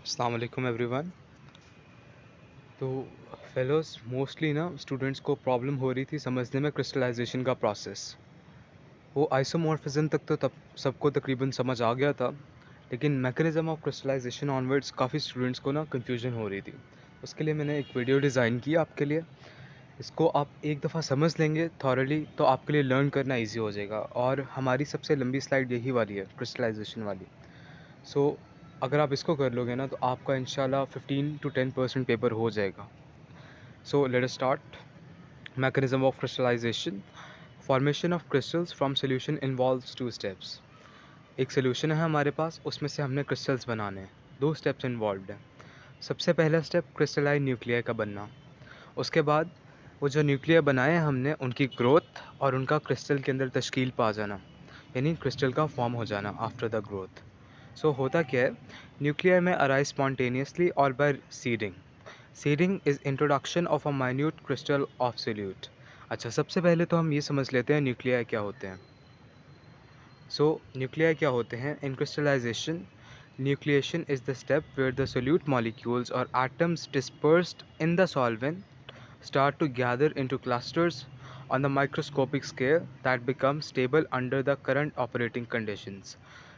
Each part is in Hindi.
अस्सलाम वालेकुम एवरीवन। तो फेलोस मोस्टली ना स्टूडेंट्स को प्रॉब्लम हो रही थी समझने में क्रिस्टलाइजेशन का प्रोसेस। वो आइसोमॉर्फिज्म तक तो तब सबको तकरीबन समझ आ गया था, लेकिन मैकेनिज्म ऑफ क्रिस्टलाइजेशन ऑनवर्ड्स काफ़ी स्टूडेंट्स को ना कंफ्यूजन हो रही थी। उसके लिए मैंने एक वीडियो डिज़ाइन की आपके लिए। इसको आप एक दफ़ा समझ लेंगे थॉरली तो आपके लिए लर्न करना ईजी हो जाएगा। और हमारी सबसे लंबी स्लाइड यही वाली है, क्रिस्टलाइजेशन वाली। सो अगर आप इसको कर लोगे ना तो आपका इंशाल्लाह 15 to 10% पेपर हो जाएगा। So let us start. Mechanism of crystallization. Formation of crystals from solution involves 2 steps. एक सोल्यूशन है हमारे पास, उसमें से हमने क्रिस्टल्स बनाने हैं। 2 स्टेप्स इन्वॉल्व्ड हैं। सबसे पहला स्टेप क्रिस्टलाइन न्यूक्लियर का बनना। उसके बाद वो जो न्यूक्लियर बनाए हैं हमने उनकी ग्रोथ और उनका क्रिस्टल के अंदर तश्कील पा जाना, यानी क्रिस्टल का फॉर्म हो जाना आफ्टर द ग्रोथ। सो होता क्या है, न्यूक्लियर में अराइज स्पॉन्टेनियसली और by seeding. Seeding is introduction of a minute crystal of solute. अच्छा, सबसे पहले तो हम ये समझ लेते हैं न्यूक्लियर क्या होते हैं। सो न्यूक्लियर क्या होते हैं in crystallization. Nucleation is the step where the solute molecules or atoms dispersed in the solvent start to gather into clusters on the microscopic scale that become stable under the current operating conditions।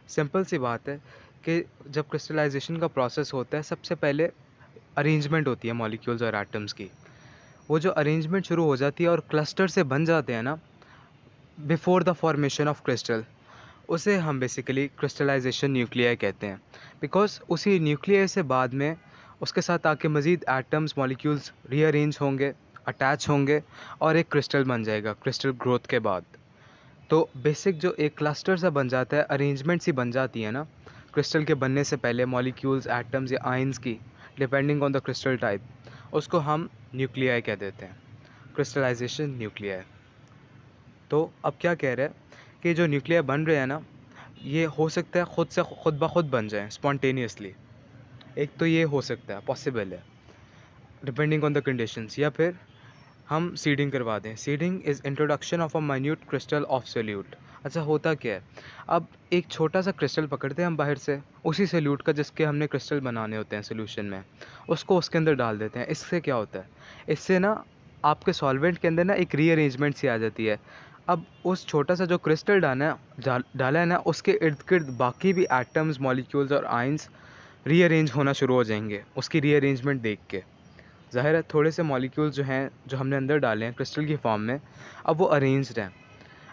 Simple सी बात है कि जब क्रिस्टलाइजेशन का प्रोसेस होता है सबसे पहले अरेंजमेंट होती है मॉलिक्यूल्स और एटम्स की। वो जो अरेंजमेंट शुरू हो जाती है और क्लस्टर से बन जाते हैं ना before the formation of crystal, उसे हम बेसिकली क्रिस्टलाइजेशन न्यूक्लियर कहते हैं। बिकॉज उसी न्यूक्लियर से बाद में उसके साथ आके मज़ीद एटम्स मॉलिक्यूल्स रीअरेंज होंगे, अटैच होंगे और एक क्रिस्टल बन जाएगा क्रिस्टल ग्रोथ के बाद। तो बेसिक जो एक क्लस्टर सा बन जाता है, अरेंजमेंट सी बन जाती है ना क्रिस्टल के बनने से पहले, मॉलिक्यूल्स एटम्स या आयंस की, depending on the crystal type, उसको हम न्यूक्लियर कह देते हैं, क्रिस्टलाइजेशन न्यूक्लियर। तो अब क्या कह रहे हैं कि जो न्यूक्लियर बन रहे हैं ना, ये हो सकता है खुद से खुद ब खुद बन जाए स्पॉन्टेनियसली। एक तो ये हो सकता है, पॉसिबल है, डिपेंडिंग ऑन द कंडीशंस। या फिर हम सीडिंग करवा दें। Seeding is introduction of a minute crystal of solute. अच्छा, होता क्या है, अब एक छोटा सा क्रिस्टल पकड़ते हैं हम बाहर से, उसी सोल्यूट का जिसके हमने क्रिस्टल बनाने होते हैं सोल्यूशन में, उसको उसके अंदर डाल देते हैं। इससे क्या होता है, इससे ना आपके सॉल्वेंट के अंदर ना एक रीअरेंजमेंट सी आ जाती है। अब उस छोटा सा जो क्रिस्टल डाला है ना, उसके इर्द गिर्द बाकी भी एटम्स मॉलिक्यूल्स और आयंस रीअरेंज होना शुरू हो जाएंगे उसकी रीअरेंजमेंट देख के। ज़ाहिर है थोड़े से मॉलिक्यूल्स जो हैं, जो हमने अंदर डाले हैं क्रिस्टल की फॉर्म में, अब वो अरेंज्ड हैं।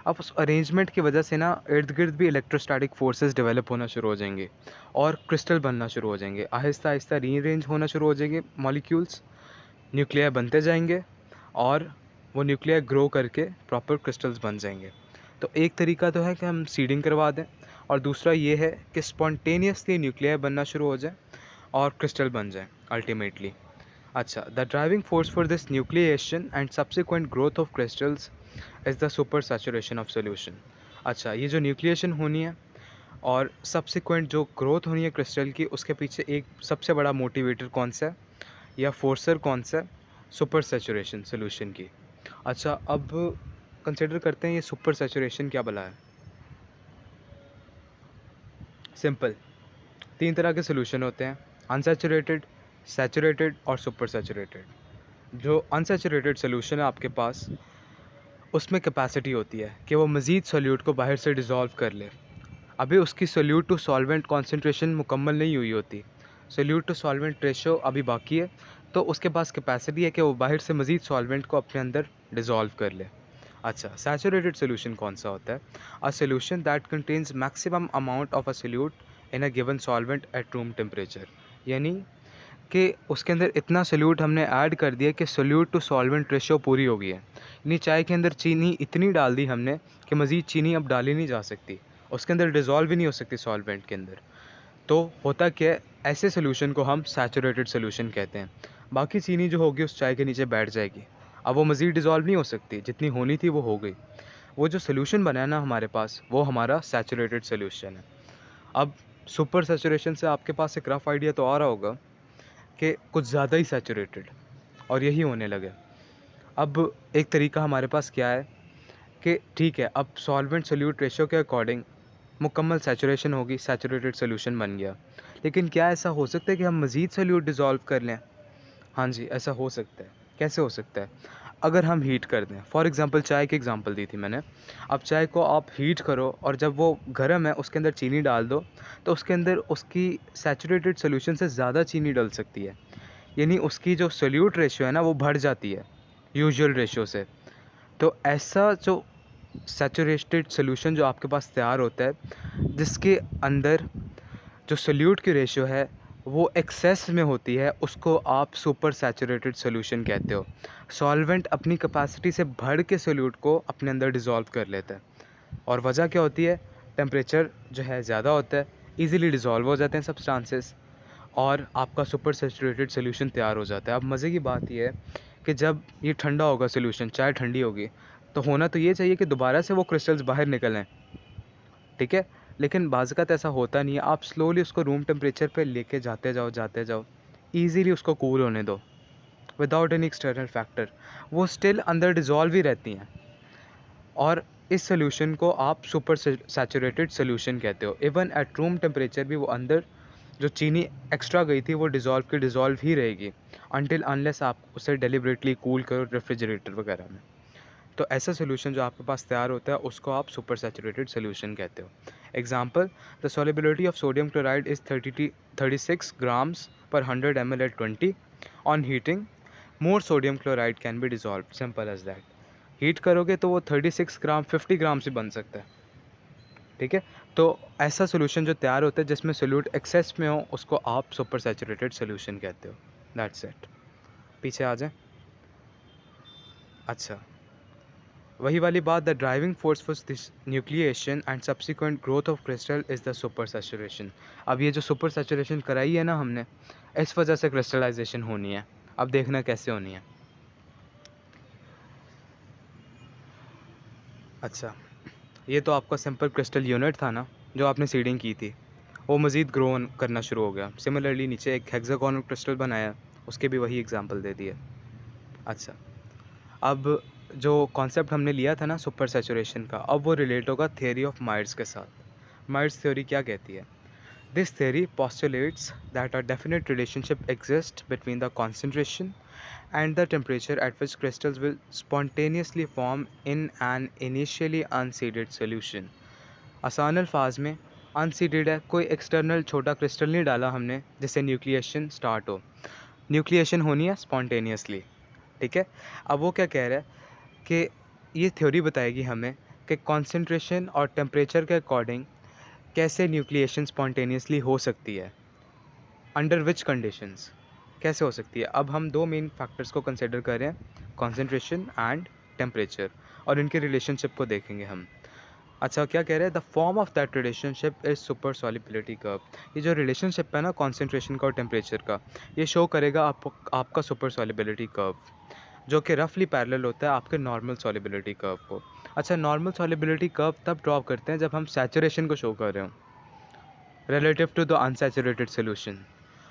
अब उस अरेंजमेंट की वजह से ना इर्द गिर्द भी इलेक्ट्रोस्टैटिक फोर्सेस डेवलप होना शुरू हो जाएंगे और क्रिस्टल बनना शुरू हो जाएंगे। आहिस्ता आहिस्ता रीअरेंज होना शुरू हो जाएंगे मॉलिक्यूल्स, न्यूक्लियर बनते जाएंगे और वो न्यूक्लियर ग्रो करके प्रॉपर क्रिस्टल्स बन जाएंगे। तो एक तरीका तो है कि हम सीडिंग करवा दें, और दूसरा ये है कि स्पॉन्टेनियसली न्यूक्लियर बनना शुरू हो जाए और क्रिस्टल बन जाए अल्टीमेटली। अच्छा, the driving force for this nucleation and subsequent growth of crystals is the super saturation of solution. अच्छा, ये जो न्यूक्लिएशन होनी है और सब्सिक्वेंट जो ग्रोथ होनी है क्रिस्टल की, उसके पीछे एक सबसे बड़ा मोटिवेटर कौन सा है या फोर्सर कौन सा है, सुपर सैचुरेशन सोल्यूशन की। अच्छा, अब कंसिडर करते हैं ये सुपर सैचुरेशन क्या भला है। सिंपल, 3 तरह के सोल्यूशन होते हैं, अनसैचुरेटेड, सैचुरेटेड और सुपर सैचुरेटेड। जो अनसैचुरेटेड सोल्यूशन है आपके पास, उसमें कैपेसिटी होती है कि वो मज़ीद सोल्यूट को बाहर से डिज़ोल्व कर ले। अभी उसकी सोल्यूट टू सॉल्वेंट कॉन्सेंट्रेशन मुकम्मल नहीं हुई होती, सोल्यूट टू सॉल्वेंट रेशो अभी बाकी है, तो उसके पास कैपेसिटी है कि वो बाहर से मज़ीद सॉल्वेंट को अपने अंदर डिज़ोल्व कर ले। अच्छा, सैचुरेटेड सोल्यूशन कौन सा होता है, a solution that contains maximum amount of a solute in a given solvent at room temperature. यानी कि उसके अंदर इतना सोल्यूट हमने ऐड कर दिया कि सोल्यूट टू सॉल्वेंट रेशो पूरी हो गई है। यानी चाय के अंदर चीनी इतनी डाल दी हमने कि मज़ीद चीनी अब डाली नहीं जा सकती, उसके अंदर डिज़ोल्व ही नहीं हो सकती सॉल्वेंट के अंदर। तो होता क्या है, ऐसे सोल्यूशन को हम सैचुरेटेड सोल्यूशन कहते हैं। बाकी चीनी जो होगी उस चाय के नीचे बैठ जाएगी, अब वो मज़ीद डिज़ोल्व नहीं हो सकती, जितनी होनी थी वो हो गई। वो जो सोल्यूशन बना है ना हमारे पास, वो हमारा सैचुरेटेड सोल्यूशन है। अब सुपर सैचुरेशन से आपके पास एक रफ़ आइडिया तो आ रहा होगा कि कुछ ज़्यादा ही सैचुरेटेड, और यही होने लगे। अब एक तरीका हमारे पास क्या है कि ठीक है, अब सॉल्वेंट सोल्यूट रेशो के अकॉर्डिंग मुकम्मल सैचुरेशन होगी, सैचुरेटेड सोल्यूशन बन गया। लेकिन क्या ऐसा हो सकता है कि हम मज़ीद सोल्यूट डिज़ोल्व कर लें? हाँ जी, ऐसा हो सकता है। कैसे हो सकता है? अगर हम हीट कर दें, फॉर एग्ज़ाम्पल चाय की एग्ज़ाम्पल दी थी मैंने। अब चाय को आप हीट करो और जब वो गर्म है उसके अंदर चीनी डाल दो, तो उसके अंदर उसकी सैचुरेटेड सॉल्यूशन से ज़्यादा चीनी डल सकती है। यानी उसकी जो सोल्यूट रेशियो है ना वो बढ़ जाती है यूजुअल रेशियो से। तो ऐसा जो सैचुरेटेड सॉल्यूशन जो आपके पास तैयार होता है, जिसके अंदर जो सोल्यूट की रेशियो है वो एक्सेस में होती है, उसको आप सुपर सैचुरेटेड सॉल्यूशन कहते हो। सॉल्वेंट अपनी कैपेसिटी से बढ़ के सोल्यूट को अपने अंदर डिज़ोल्व कर लेता है, और वजह क्या होती है? टेम्परेचर जो है ज़्यादा होता है, इजीली डिज़ोल्व हो जाते हैं सब्सटेंसेस, और आपका सुपर सैचुरेटेड सॉल्यूशन तैयार हो जाता है। अब मज़े की बात यह है कि जब ये ठंडा होगा सॉल्यूशन, चाय ठंडी होगी, तो होना तो ये चाहिए कि दोबारा से वो क्रिस्टल्स बाहर निकलें, ठीक है? लेकिन बाज़-औक़ात ऐसा होता नहीं है। आप स्लोली उसको रूम टेम्परेचर पे लेके जाते जाओ, ईज़िली उसको कूल होने दो, विदाउट एनी एक्सटर्नल फैक्टर। वो स्टिल अंदर डिज़ोल्व ही रहती हैं, और इस सॉल्यूशन को आप सुपर सैचुरेटेड सॉल्यूशन कहते हो। इवन एट रूम टेम्परेचर भी वो अंदर जो चीनी एक्स्ट्रा गई थी वो डिज़ोल्व की डिज़ोल्व ही रहेगी, अनटिल अनलेस आप उसे डेलिबरेटली कूल करो रेफ्रिजरेटर वगैरह में। तो ऐसा सॉल्यूशन जो आपके पास तैयार होता है उसको आप सुपर सैचुरेटेड सॉल्यूशन कहते हो। Example, the solubility of sodium chloride is 36 grams per 100 ml at 20 on heating, more sodium chloride can be dissolve, simple as that. Heat करोगे तो वो 36 ग्राम 50 ग्राम से बन सकता है, ठीक है? तो ऐसा सॉल्यूशन जो तैयार होता है जिसमें सोल्यूट एक्सेस में हो उसको आप सुपर सैचुरेटेड सॉल्यूशन कहते हो। That's it. पीछे आ जाए। अच्छा, वही वाली बात, the driving force for this nucleation and subsequent growth of crystal is the super saturation. अब ये जो सुपर सैचुरेशन कराई है ना हमने, इस वजह से क्रिस्टलाइजेशन होनी है। अब देखना कैसे होनी है। अच्छा, ये तो आपका सिंपल क्रिस्टल यूनिट था ना जो आपने सीडिंग की थी, वो मज़ीद ग्रो करना शुरू हो गया। सिमिलरली नीचे एक हेक्सागोनल क्रिस्टल बनाया, उसके भी वही एग्जांपल दे दिए। अच्छा, अब जो कॉन्सेप्ट हमने लिया था ना सुपर सैचुरेशन का, अब वो रिलेट होगा थियरी ऑफ मायर्स के साथ। मायर्स थ्योरी क्या कहती है? This theory postulates that a definite relationship exists between the concentration and the temperature at which crystals will spontaneously form in an initially unseeded solution। आसान अल्फाज में, अनसीडेड है, कोई एक्सटर्नल छोटा क्रिस्टल नहीं डाला हमने जिससे न्यूक्लिएशन स्टार्ट हो। न्यूक्लिएशन होनी है स्पॉन्टेनियसली, ठीक है? अब वो क्या कह रहा है कि ये थ्योरी बताएगी हमें कि कॉन्सेंट्रेशन और टेम्परेचर के अकॉर्डिंग कैसे न्यूक्लिएशन स्पॉन्टेनियसली हो सकती है, अंडर विच कंडीशंस, कैसे हो सकती है। अब हम दो मेन फैक्टर्स को कंसिडर कर रहे हैं, कॉन्सेंट्रेशन एंड टेम्परेचर, और इनके रिलेशनशिप को देखेंगे हम। अच्छा, क्या कह रहे हैं? The form of that relationship is super solubility curve. ये जो रिलेशनशिप है ना कॉन्सेंट्रेशन का और टेम्परेचर का, ये शो करेगा आपका सुपर सॉल्युबिलिटी कर्व, जो कि रफली पैरेलल होता है आपके नॉर्मल सॉल्युबिलिटी कर्व को। अच्छा, नॉर्मल सॉल्युबिलिटी कर्व तब ड्रॉ करते हैं जब हम सैचुरेशन को शो कर रहे हो relative to the unsaturated solution,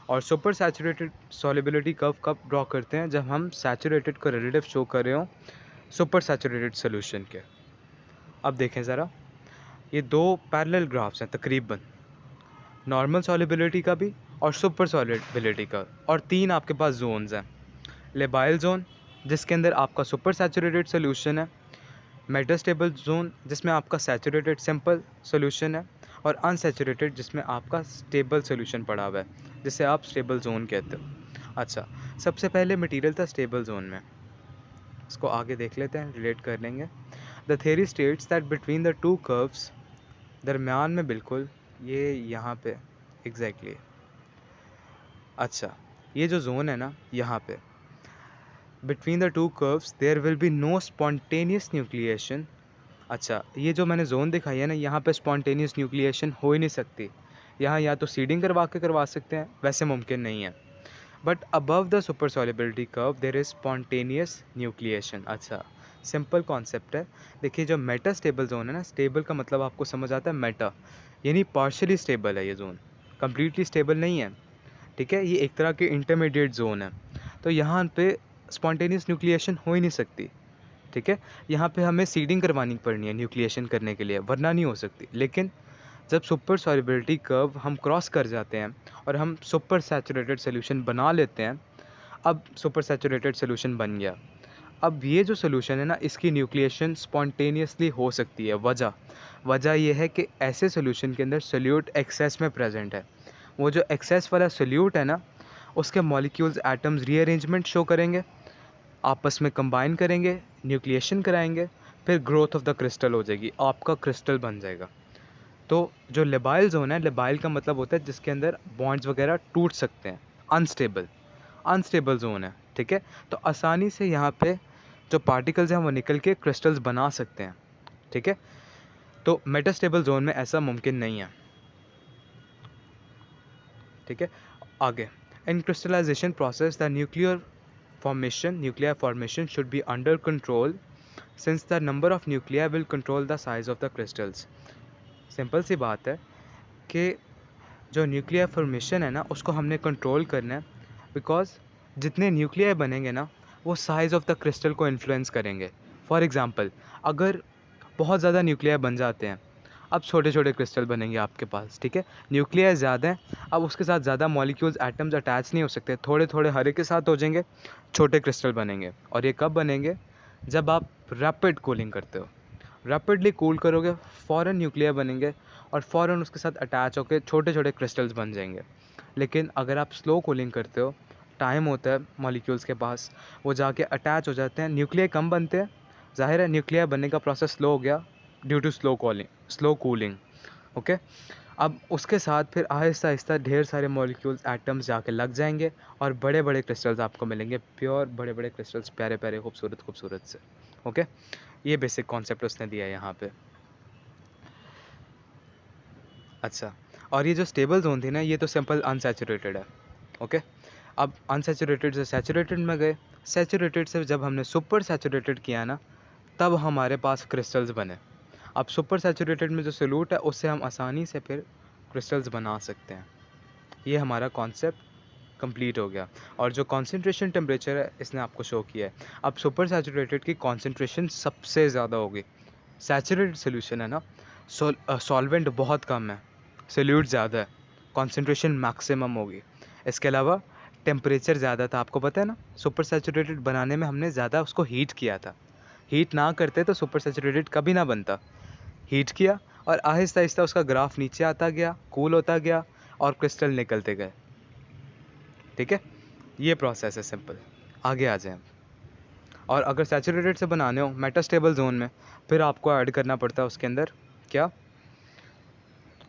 और सुपर सैचुरेटेड सॉल्युबिलिटी कर्व कब ड्रॉ करते हैं? जब हम सैचुरेटेड को रिलेटिव शो कर रहे हो सुपर सैचुरेटेड सोल्यूशन के। अब देखें ज़रा, ये दो पैरेलल ग्राफ्स हैं तकरीबन, नॉर्मल सॉल्युबिलिटी का भी और सुपर सॉल्युबिलिटी का, और तीन आपके पास जोन्स हैं। लेबाइल जोन जिसके अंदर आपका सुपर सैचुरेटेड सोल्यूशन है, मेटास्टेबल जोन जिसमें आपका सैचुरेटेड सिंपल सोल्यूशन है, और अनसैचुरेटेड जिसमें आपका स्टेबल सोल्यूशन पड़ा हुआ है, जिसे आप स्टेबल जोन कहते हो। अच्छा, सबसे पहले मटेरियल था स्टेबल जोन में, इसको आगे देख लेते हैं, रिलेट कर लेंगे। The theory states that between the two curves, दरमियान में बिल्कुल ये यहाँ पे एग्जैक्टली अच्छा, ये जो जोन है ना यहाँ पे, between the two curves there will be no spontaneous nucleation. अच्छा, ये जो मैंने जोन दिखाई है ना, यहाँ पे स्पॉन्टेनियस न्यूक्लिएशन हो ही नहीं सकती। यहाँ या तो सीडिंग करवा सकते हैं, वैसे मुमकिन नहीं है। But above the super solubility curve there is spontaneous nucleation. अच्छा, सिंपल कॉन्सेप्ट है। देखिए, जो मेटा स्टेबल जोन है ना, स्टेबल का मतलब आपको समझ आता है मेटा, यानी पार्शियली स्टेबल है ये जोन, कम्प्लीटली स्टेबल नहीं है, ठीक है? ये एक तरह के इंटरमीडिएट जोन है। तो यहाँ पे स्पॉन्टेनियस न्यूक्लिएशन हो ही नहीं सकती, ठीक है? यहाँ पे हमें सीडिंग करवानी पड़नी है न्यूक्लिएशन करने के लिए, वरना नहीं हो सकती। लेकिन जब सुपर सॉल्युबिलिटी कर्व हम क्रॉस कर जाते हैं और हम सुपर सैचुरेटेड सोल्यूशन बना लेते हैं, अब सुपर सैचुरेटेड सोल्यूशन बन गया। अब ये जो सोल्यूशन है ना, इसकी न्यूक्लिएशन स्पॉन्टेनियसली हो सकती है। वजह ये है कि ऐसे सोल्यूशन के अंदर सोल्यूट एक्सेस में प्रेजेंट है। वो जो एक्सेस वाला सोल्यूट है ना, उसके मॉलिक्यूल्स एटम्स रीअरेंजमेंट शो करेंगे, आपस में कंबाइन करेंगे, न्यूक्लिएशन कराएंगे, फिर ग्रोथ ऑफ द क्रिस्टल हो जाएगी, आपका क्रिस्टल बन जाएगा। तो जो लेबाइल जोन है, लेबाइल का मतलब होता है जिसके अंदर बॉन्ड्स वगैरह टूट सकते हैं, अनस्टेबल जोन है, ठीक है। तो आसानी से यहाँ पे जो पार्टिकल्स हैं वो निकल के क्रिस्टल्स बना सकते हैं, ठीक है। तो मेटास्टेबल जोन में ऐसा मुमकिन नहीं है, ठीक है। आगे, in crystallization process the nuclear formation should be under control since the number of nuclei will control the size of the crystals। Simple सी बात है कि जो न्यूक्लियर फॉर्मेशन है ना, उसको हमने कंट्रोल करना है, बिकॉज जितने न्यूक्लियाई बनेंगे ना, वो साइज़ ऑफ द क्रिस्टल को इन्फ्लुएंस करेंगे। फॉर एग्जांपल, अगर बहुत ज़्यादा न्यूक्लियाई बन जाते हैं, अब छोटे छोटे क्रिस्टल बनेंगे आपके पास, ठीक है। न्यूक्लियाई ज़्यादा हैं, अब उसके साथ ज़्यादा मॉलिक्यूल्स एटम्स अटैच नहीं हो सकते, थोड़े थोड़े हर एक के साथ हो जाएंगे, छोटे क्रिस्टल बनेंगे। और ये कब बनेंगे? जब आप रैपिड कूलिंग करते हो, रैपिडली कूल करोगे, फ़ौरन न्यूक्लियर बनेंगे और फ़ौरन उसके साथ अटैच होकर छोटे छोटे क्रिस्टल्स बन जाएंगे। लेकिन अगर आप स्लो कूलिंग करते हो, टाइम होता है मॉलिक्यूल्स के पास, वो जाके अटैच हो जाते हैं, न्यूक्लियर कम बनते हैं, ज़ाहिर है न्यूक्लियर बनने का प्रोसेस स्लो हो गया due to slow cooling, okay. अब उसके साथ फिर आहिस्ता आहिस्ता ढेर सारे मॉलिक्यूल्स एटम्स जाके लग जाएंगे और बड़े बड़े क्रिस्टल्स आपको मिलेंगे, प्योर बड़े बड़े क्रिस्टल्स, प्यारे प्यारे खूबसूरत से, ओके। ये बेसिक कॉन्सेप्ट उसने दिया है यहाँ पे। अच्छा, और ये जो स्टेबल जोन थी ना, ये तो सिंपल अनसैचुरेटेड है, ओके। अब अनसैचुरेटेड से सैचुरेटेड में गए, सैचुरेटेड से जब हमने सुपर सैचुरेटेड किया ना, तब हमारे पास क्रिस्टल्स बने। अब सुपर सैचुरेटेड में जो सोल्यूट है, उससे हम आसानी से फिर क्रिस्टल्स बना सकते हैं। ये हमारा कॉन्सेप्ट कंप्लीट हो गया। और जो कॉन्सेंट्रेशन टेम्परेचर है, इसने आपको शो किया है। अब सुपर सैचुरेटेड की कॉन्सेंट्रेशन सबसे ज़्यादा होगी। सैचुरेटेड सोल्यूशन है ना, सॉल्वेंट बहुत कम है, सोल्यूट ज़्यादा है, कॉन्सेंट्रेशन मैक्सिमम होगी। इसके अलावा टेम्परेचर ज़्यादा था, आपको पता है ना, सुपर सैचुरेटेड बनाने में हमने ज़्यादा उसको हीट किया था। हीट ना करते तो सुपर सैचुरेटेड कभी ना बनता। हीट किया और आहिस्ता आहिस्ता उसका ग्राफ नीचे आता गया, कूल होता गया और क्रिस्टल निकलते गए, ठीक है। ये प्रोसेस है सिंपल। आगे आ जाएं। और अगर सैचुरेटेड से बनाने हो मेटास्टेबल जोन में, फिर आपको ऐड करना पड़ता है उसके अंदर क्या,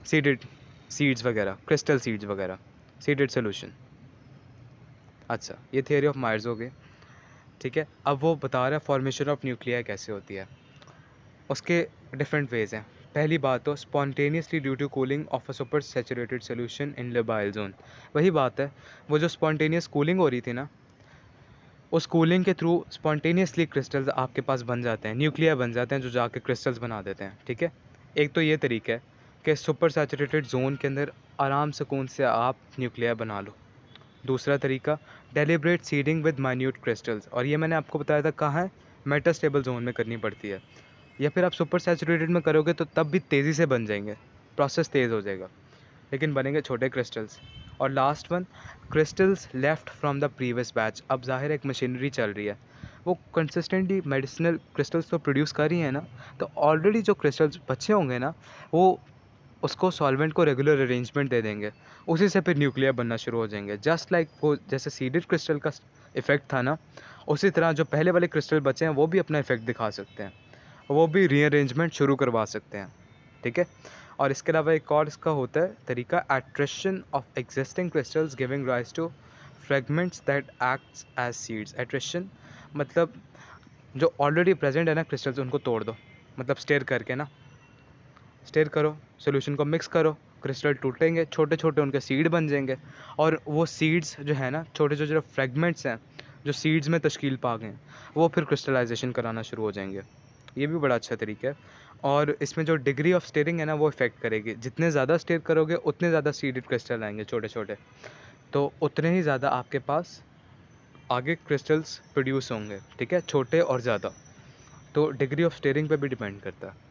सीडेड सीड्स वगैरह, क्रिस्टल सीड्स वगैरह, सीडेड सोल्यूशन। अच्छा, ये थियरी ऑफ मायर्स हो गई, ठीक है। अब वो बता रहा है फॉर्मेशन ऑफ न्यूक्लिया कैसे होती है। उसके डिफरेंट वेज हैं। पहली बात तो spontaneously due to cooling of a super saturated solution in labile zone. वही बात है, वो जो स्पॉन्टेनियस कूलिंग हो रही थी ना, उस कूलिंग के थ्रू स्पॉन्टेनियसली क्रिस्टल्स आपके पास बन जाते हैं, न्यूक्लिया बन जाते हैं, जो जाके क्रिस्टल्स बना देते हैं, ठीक है। एक तो ये तरीका है कि सुपर सैचुरेटेड जोन के अंदर आराम सुकून से आप न्यूक्लिया बना लो। दूसरा तरीका, deliberate seeding with minute crystals, और ये मैंने आपको बताया था कहाँ है, मेटास्टेबल जोन में करनी पड़ती है। या फिर आप सुपर सैचुरेटेड में करोगे तो तब भी तेज़ी से बन जाएंगे, प्रोसेस तेज़ हो जाएगा, लेकिन बनेंगे छोटे क्रिस्टल्स। और last one, crystals left from the previous batch. अब जाहिर एक मशीनरी चल रही है, वो कंसिस्टेंटली मेडिसिनल क्रिस्टल्स तो प्रोड्यूस कर रही है ना, तो ऑलरेडी जो क्रिस्टल्स बचे होंगे ना, वो उसको सॉल्वेंट को रेगुलर अरेंजमेंट दे देंगे, उसी से फिर न्यूक्लियर बनना शुरू हो जाएंगे। जस्ट लाइक वो जैसे सीडेड क्रिस्टल का इफेक्ट था ना, उसी तरह जो पहले वाले क्रिस्टल बचे हैं वो भी अपना इफेक्ट दिखा सकते हैं, वो भी रीअरेंजमेंट शुरू करवा सकते हैं, ठीक है। और इसके अलावा एक और इसका होता है तरीका, attrition of existing crystals giving rise to fragments that acts as seeds. Attrition मतलब जो ऑलरेडी प्रेजेंट है ना क्रिस्टल्स, उनको तोड़ दो, मतलब स्टेयर करके ना, स्टेयर करो, सोल्यूशन को मिक्स करो, क्रिस्टल टूटेंगे, छोटे छोटे उनके सीड बन जाएंगे, और वो सीड्स जो है ना, छोटे छोटे जो फ्रेगमेंट्स हैं जो सीड्स में तश्कील पा गए हैं, वो फिर क्रिस्टलाइजेशन कराना शुरू हो जाएंगे। ये भी बड़ा अच्छा तरीका है। और इसमें जो डिग्री ऑफ स्टेयरिंग है ना, वो इफेक्ट करेगी, जितने ज़्यादा स्टेयर करोगे उतने ज़्यादा सीडेड क्रिस्टल आएंगे छोटे छोटे, तो उतने ही ज़्यादा आपके पास आगे क्रिस्टल्स प्रोड्यूस होंगे, ठीक है, छोटे और ज़्यादा। तो डिग्री ऑफ स्टेयरिंग पे भी डिपेंड करता है।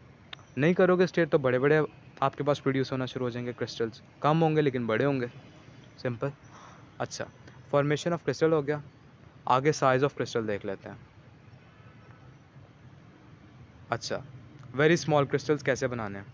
नहीं करोगे स्टेयर तो बड़े बड़े आपके पास प्रोड्यूस होना शुरू हो जाएंगे क्रिस्टल्स। कम होंगे लेकिन बड़े होंगे, सिंपल। अच्छा, फॉर्मेशन ऑफ क्रिस्टल हो गया, आगे साइज ऑफ क्रिस्टल देख लेते हैं। अच्छा, वेरी स्मॉल क्रिस्टल्स कैसे बनाने हैं?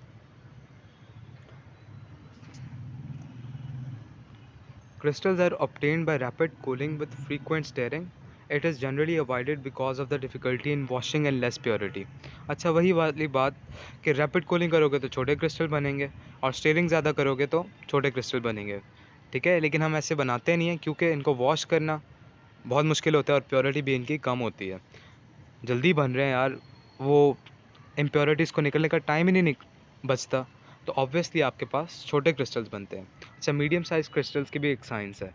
Crystals are obtained by rapid cooling with frequent stirring. It is generally avoided because of the difficulty in washing and less purity. अच्छा, वही वाली बात कि रैपिड कूलिंग करोगे तो छोटे क्रिस्टल बनेंगे और स्टीयरिंग ज़्यादा करोगे तो छोटे क्रिस्टल बनेंगे, ठीक है। लेकिन हम ऐसे बनाते नहीं हैं क्योंकि इनको वॉश करना बहुत मुश्किल होता है और प्योरिटी भी इनकी कम होती है। जल्दी बन रहे हैं यार, वो इम्प्योरिटीज़ को निकलने का टाइम ही नहीं बचता, तो ऑब्वियसली आपके पास छोटे क्रिस्टल्स बनते हैं। अच्छा, मीडियम साइज क्रिस्टल्स की भी एक साइंस है,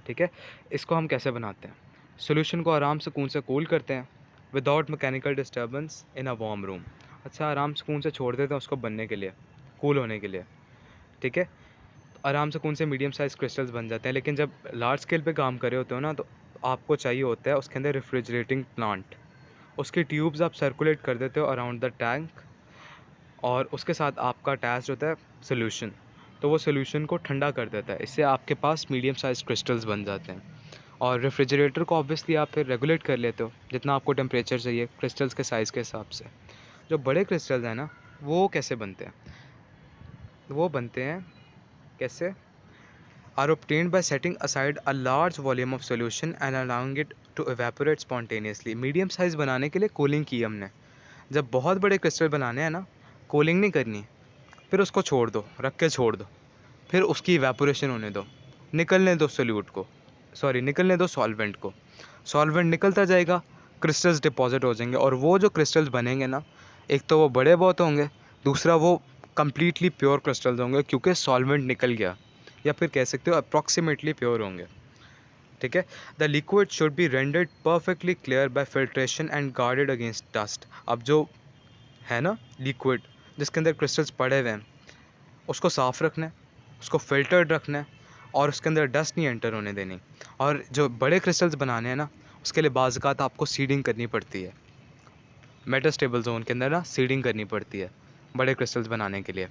ठीक है। इसको हम कैसे बनाते हैं? सॉल्यूशन को आराम सुकून से कूल करते हैं without mechanical disturbance in a warm room. अच्छा, आराम सुकून से छोड़ देते हैं उसको बनने के लिए, कूल होने के लिए, ठीक है। आराम सुकून से मीडियम साइज क्रिस्टल्स बन जाते हैं। लेकिन जब लार्ज स्केल पे काम कर रहे होते हो ना, तो आपको चाहिए होता है उसके अंदर रेफ्रिजरेटिंग प्लांट। उसकी ट्यूब्स आप सर्कुलेट कर देते हो अराउंड द टैंक, और उसके साथ आपका अटैच होता है सोल्यूशन, तो वो सोल्यूशन को ठंडा कर देता है। इससे आपके पास मीडियम साइज क्रिस्टल्स बन जाते हैं। और रेफ्रिजरेटर को ऑब्वियसली आप फिर रेगुलेट कर लेते हो जितना आपको टेम्परेचर चाहिए क्रिस्टल्स के साइज़ के हिसाब से। जो बड़े क्रिस्टल्स हैं ना, वो कैसे बनते हैं? वो बनते हैं कैसे? Are obtained by setting aside a large volume of solution and allowing it to evaporate spontaneously। Medium size बनाने के लिए कूलिंग की हमने। जब बहुत बड़े क्रिस्टल बनाने हैं ना, कूलिंग नहीं करनी, फिर उसको छोड़ दो, रख के छोड़ दो, फिर उसकी इवेपोरेशन होने दो, निकलने दो सोल्यूट को, सॉरी निकलने दो सॉल्वेंट को। सॉल्वेंट निकलता जाएगा, क्रिस्टल्स डिपॉजिट हो जाएंगे, और वो जो क्रिस्टल्स बनेंगे ना, एक तो वो बड़े बहुत होंगे, दूसरा वो कम्प्लीटली प्योर क्रिस्टल्स होंगे क्योंकि सॉल्वेंट निकल गया, या फिर कह सकते हो अप्रॉक्सीमेटली प्योर होंगे, ठीक है। The liquid should be rendered perfectly clear by filtration and guarded against dust. अब जो है ना लिक्विड जिसके अंदर क्रिस्टल्स पड़े हुए हैं, उसको साफ़ रखना है, उसको फिल्टर्ड रखना है, और उसके अंदर डस्ट नहीं एंटर होने देनी। और जो बड़े क्रिस्टल्स बनाने हैं ना, उसके लिए बाज़ औक़ात आपको सीडिंग करनी पड़ती है, मेटास्टेबल जोन के अंदर ना सीडिंग करनी पड़ती है बड़े क्रिस्टल्स बनाने के लिए।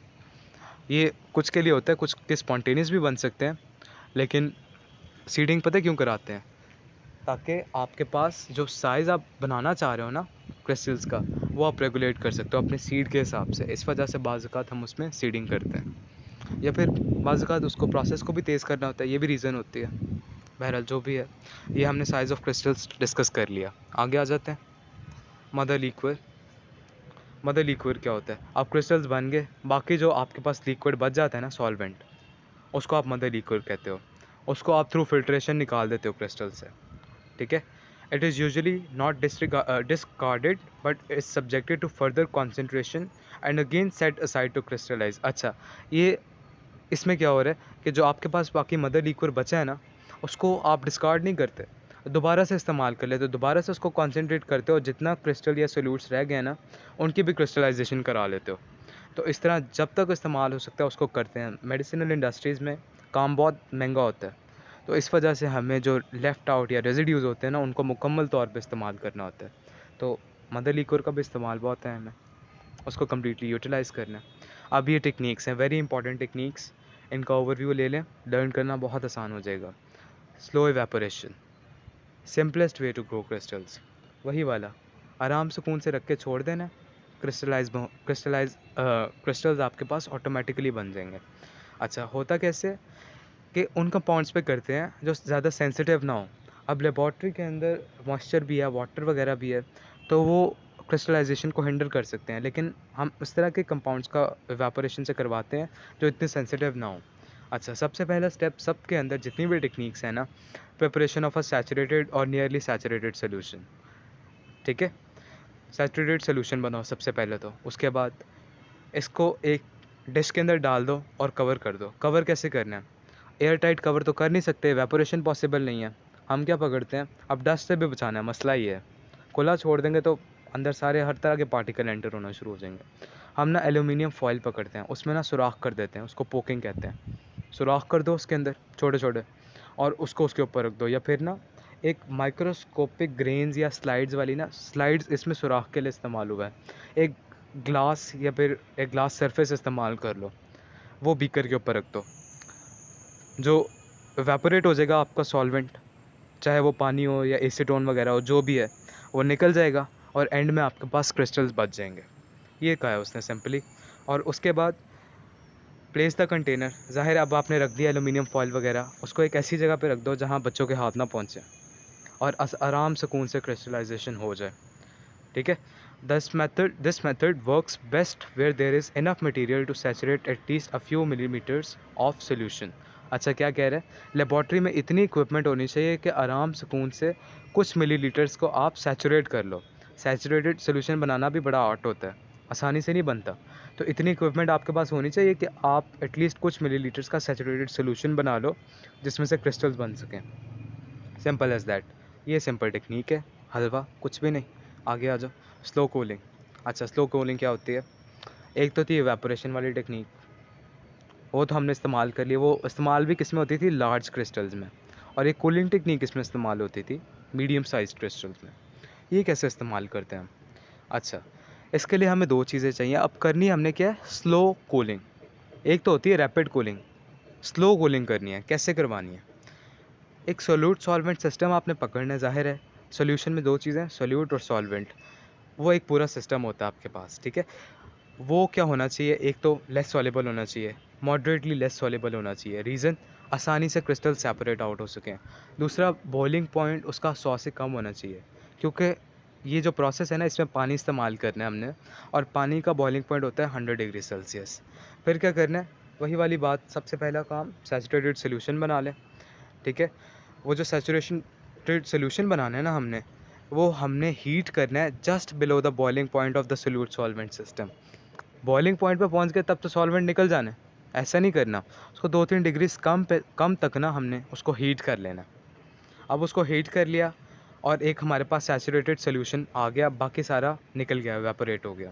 ये कुछ के लिए होता है, कुछ के स्पॉन्टेनियस भी बन सकते हैं, लेकिन सीडिंग पता है क्यों कराते हैं? ताकि आपके पास जो साइज़ आप बनाना चाह रहे हो ना क्रिस्टल्स का, वो आप रेगुलेट कर सकते हो अपने सीड के हिसाब से। इस वजह से बाज़ औक़ात हम उसमें सीडिंग करते हैं, या फिर बाज़ औक़ात उसको प्रोसेस को भी तेज़ करना होता है, ये भी रीज़न होती है। बहरहाल जो भी है, ये हमने साइज़ ऑफ क्रिस्टल्स डिस्कस कर लिया। आगे आ जाते हैं मदर लिक्विड। मदर लिक्विड क्या होता है? आप क्रिस्टल्स बन गए, बाकी जो आपके पास लिक्विड बच जाता है ना सॉल्वेंट, उसको आप मदर लिक्विड कहते हो। उसको आप थ्रू फिल्ट्रेशन निकाल देते हो क्रिस्टल से, ठीक है। It is usually not discarded but is subjected to further concentration and again set aside to crystallize. अच्छा, ये इसमें क्या हो रहा है कि जो आपके पास बाकी मदर लिक्विड बचा है ना, उसको आप डिस्कार्ड नहीं करते, दोबारा से इस्तेमाल कर लेते हो, दोबारा से उसको कॉन्सेंट्रेट करते हो, जितना क्रिस्टल या सोल्यूट्स रह गए ना, उनकी भी क्रिस्टलाइजेशन करा लेते हो। तो इस तरह जब तक इस्तेमाल हो सकता है उसको करते हैं। मेडिसिनल इंडस्ट्रीज़ में काम बहुत महंगा होता है, तो इस वजह से हमें जो लेफ़्ट आउट या रेजिड्यूज़ होते हैं ना, उनको मुकम्मल तौर पे इस्तेमाल करना होता है। तो मदर लिक्विड का भी इस्तेमाल बहुत है हमें, उसको कम्प्लीटली यूटिलाइज़ करना है। अब ये टेक्निक्स हैं, वेरी इंपॉर्टेंट टेक्निक्स, इनका ओवरव्यू ले लें, लर्न करना बहुत आसान हो जाएगा। Slow evaporation, simplest way to grow crystals, वही वाला, आराम सुकून से रख के छोड़ देना, क्रिस्टल्स आपके पास ऑटोमेटिकली बन जाएंगे। अच्छा, होता कैसे कि उन कंपाउंड्स पे करते हैं जो ज़्यादा सेंसिटिव ना हो। अब लेबॉर्ट्री के अंदर मॉइस्चर भी है, वाटर वगैरह भी है, तो वो क्रिस्टलाइजेशन को हिंडर कर सकते हैं, लेकिन हम उस तरह के कंपाउंड्स का इवेपोरेशन से करवाते हैं जो इतने सेंसिटिव ना हो। अच्छा, सबसे पहला स्टेप सबके अंदर जितनी भी टेक्निक्स हैं ना, प्रिपरेशन ऑफ अ सैचुरेटेड और नियरली सैचुरेटेड सोल्यूशन, ठीक है। सैचुरेटेड सोल्यूशन बनाओ सबसे पहले, तो उसके बाद इसको एक डिश के अंदर डाल दो और कवर कर दो। कवर कैसे करना है? एयर टाइट कवर तो कर नहीं सकते, एवेपोरेशन पॉसिबल नहीं है। हम क्या पकड़ते हैं, अब डस्ट से भी बचाना है, मसला ये है। खुला छोड़ देंगे तो अंदर सारे हर तरह के पार्टिकल एंटर होना शुरू हो जाएंगे। हम ना एल्यूमिनियम फॉइल पकड़ते हैं, उसमें ना सुराख कर देते हैं, उसको पोकिंग कहते हैं। सुराख कर दो उसके अंदर छोटे छोटे, और उसको उसके ऊपर रख दो, या फिर ना एक माइक्रोस्कोपिक ग्रेन्स या स्लाइड्स वाली ना, स्लाइड्स इसमें सुराख के लिए इस्तेमाल हुआ है, एक ग्लास या फिर एक ग्लास सरफेस इस्तेमाल कर लो, वो बीकर के ऊपर रख दो। जो एवेपोरेट हो जाएगा आपका सॉल्वेंट, चाहे वो पानी हो या एसीटोन वगैरह हो, जो भी है वो निकल जाएगा और एंड में आपके पास क्रिस्टल्स बच जाएंगे। ये कहा है उसने सिंपली। और उसके बाद प्लेस द कंटेनर, ज़ाहिर है अब आपने रख दिया एलुमिनियम फॉइल वगैरह, उसको एक ऐसी जगह पे रख दो जहाँ बच्चों के हाथ ना पहुँचे और आराम सुकून से क्रिस्टलाइजेशन हो जाए। ठीक है। This method works best where there is enough material to saturate at least a few millimetres of solution. अच्छा क्या कह रहे हैं, लेबॉर्ट्री में इतनी इक्विपमेंट होनी चाहिए कि आराम सुकून से कुछ मिलीलीटर्स को आप सैचुरेट कर लो। सैचुरेटेड सोल्यूशन बनाना भी बड़ा आर्ट होता है, आसानी से नहीं बनता। तो इतनी इक्विपमेंट आपके पास होनी चाहिए कि आप एटलीस्ट कुछ मिलीलीटर्स का सैचुरेटेड सोल्यूशन बना लो जिसमें से क्रिस्टल्स बन सकें। Simple as that. ये सिंपल टेक्निक है, हलवा कुछ भी नहीं। आगे आ जाओ। Slow cooling. अच्छा स्लो कूलिंग क्या होती है? एक तो थी इवेपोरेशन वाली टेक्निक, वो तो हमने इस्तेमाल कर लिया। वो इस्तेमाल भी किस में होती थी? लार्ज क्रिस्टल्स में। और एक कूलिंग टेक्निक इसमें इस्तेमाल होती थी मीडियम साइज क्रिस्टल्स में। ये कैसे इस्तेमाल करते हैं हम? अच्छा, इसके लिए हमें दो चीज़ें चाहिए। अब करनी हमने क्या है? Slow cooling. एक तो होती है रैपिड कूलिंग, स्लो कूलिंग करनी है। कैसे करवानी है? एक सोल्यूट सॉल्वेंट सिस्टम आपने पकड़ना है। ज़ाहिर है सोल्यूशन में दो चीज़ें, सोल्यूट और सॉल्वेंट। वो एक पूरा सिस्टम होता है आपके पास, ठीक है। वो क्या होना चाहिए? एक तो लेस सॉल्युबल होना चाहिए, मॉडरेटली लेस सॉल्युबल होना चाहिए। रीज़न, आसानी से क्रिस्टल सेपरेट आउट हो सकें। दूसरा, बॉइलिंग पॉइंट उसका 100 से कम होना चाहिए, क्योंकि ये जो प्रोसेस है ना, इसमें पानी इस्तेमाल करना है हमने, और पानी का बॉइलिंग पॉइंट होता है 100 डिग्री सेल्सियस। फिर क्या करना है? वही वाली बात, सबसे पहला काम सैचुरेटेड सोल्यूशन बना लें, ठीक है। वो जो सैचुरेटेड सोल्यूशन बनाना है ना हमने, वो हमने हीट करना है just below the boiling point of the solute solvent system. Boiling point पे पहुंच गए तब तो सॉल्वेंट निकल जाना है, ऐसा नहीं करना। उसको 2-3 डिग्री कम तक ना हमने उसको हीट कर लेना। अब उसको हीट कर लिया और एक हमारे पास सैचुरेटेड सोल्यूशन आ गया, बाकी सारा निकल गया, एवेपोरेट हो गया।